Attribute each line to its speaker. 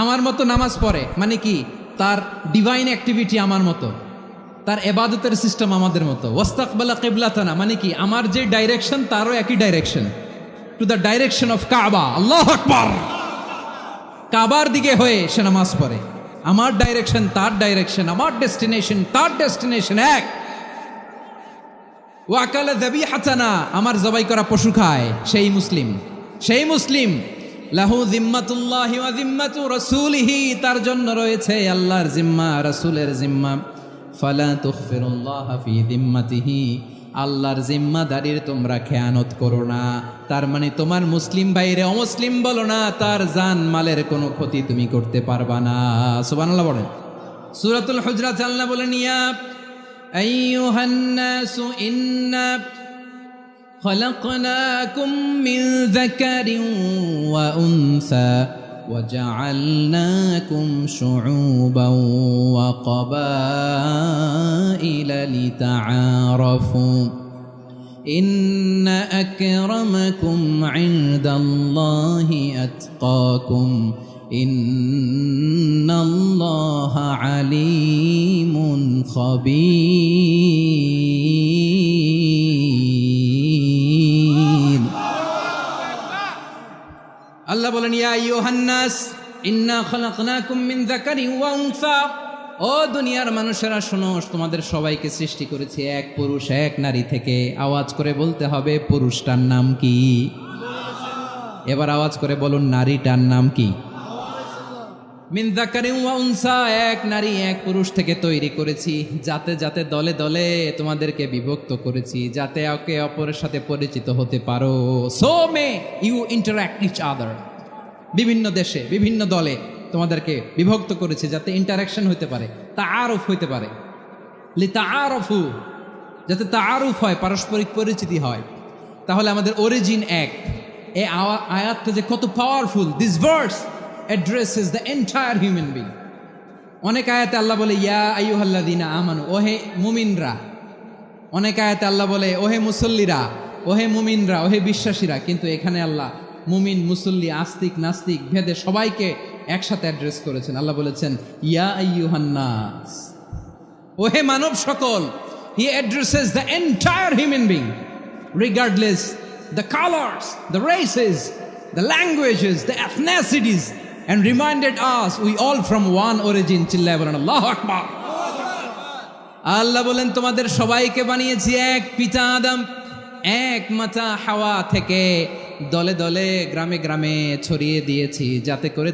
Speaker 1: আমার মতো নামাজ পড়ে মানে কি, তার ডিভাইন অ্যাক্টিভিটি আমার মতো, তার এবাদতের সিস্টেম আমাদের মতো। ওয়াস্তাকবালা কিবলাতানা মানে কি, আমার যে ডাইরেকশন তারও একই direction, to the direction of কাবা। আল্লাহু আকবার। কাবার দিকে হয়ে সে নামাজ পড়ে। আমার ডাইরেকশন তার ডাইরেকশন, আমার ডেস্টিনেশন তার ডেস্টিনেশন এক। ওয়াকালা যাবিহাতানা, আমার জবাই করা পশু খায়, সেই মুসলিম, সেই মুসলিম। লাহু জিম্মাতুল্লাহি ওয়া জিম্মাতু রাসূলিহি, তার জন্য রয়েছে আল্লাহর জিম্মা, রাসূলের জিম্মা। ফালা তুখফিরুল্লাহ ফি জিম্মাতিহি, আল্লাহর জিম্মাদারির তোমরা খেয়ানত করো না। তার মানে তোমার মুসলিম ভাইরে অমুসলিম বলো না, তার জান মালের কোনো ক্ষতি তুমি করতে পারবা না। সুবহানাল্লাহ বলেন। সূরাতুল হুজরাত আল্লাহ বলেন, ইয়া আইয়ুহান নাসু ইন্না খলাকনাকুম মিন যাকারিন ওয়া উনসা وجعلناكم شعوبا وقبائل لتعارفوا إن أكرمكم عند الله أتقاكم إن الله عليم خبير। আল্লাহ বলেন, ইয়া আইয়ুহান নাস ইন্না খালাকনাকুম মিন যাকারিন ওয়া উনসা, ও দুনিয়ার মানুষেরা শোনো, তোমাদের সবাইকে সৃষ্টি করেছি এক পুরুষ এক নারী থেকে। আওয়াজ করে বলতে হবে, পুরুষটার নাম কি? এবার আওয়াজ করে বলুন, নারীটার নাম কি? মিন যাকারিন ওয়া উনসা, এক নারী এক পুরুষ থেকে তৈরি করেছি। যাতে যাতে দলে দলে তোমাদেরকে বিভক্ত করেছি, যাতে একে অপরের সাথে পরিচিত হতে পারো। So may you interact each other. বিভিন্ন দেশে বিভিন্ন দলে তোমাদেরকে বিভক্ত করেছি যাতে ইন্টারাকশন হতে পারে, তাআরুফ হইতে পারে। লিতাআরফু, যাতে তাআরুফ হয়, পারস্পরিক পরিচিতি হয়। তাহলে আমাদের অরিজিন এক। এই আয়াতটা যে কত powerful! This verse addresses the entire human being. অনেক আয়াতে আল্লাহ বলে ইয়া আইয়ুহাল্লাযীনা আমানু, ওহে মুমিনরা। অনেক আয়াতে আল্লাহ বলে ওহে মুসল্লিরা, ওহে মুমিনরা, ওহে বিশ্বাসীরা। কিন্তু এখানে আল্লাহ মুমিন মুসল্লি আস্তিক নাস্তিক ভেদে সবাইকে একসাথে অ্যাড্রেস করেছেন। আল্লাহ বলেছেন ইয়া আইয়ুহান নাস, ওহে মানব সকল। He addresses the entire human being regardless the colors, the races, the languages, the ethnicities, and reminded us we all from one origin. চিল্লায় বলেন আল্লাহু আকবার। আল্লাহ বলেন তোমাদের সবাইকে বানিয়েছি এক পিতা আদম, এক মাতা হাওয়া থেকে, দলে দলে গ্রামে গ্রামে ছড়িয়ে দিয়েছি যাতে করে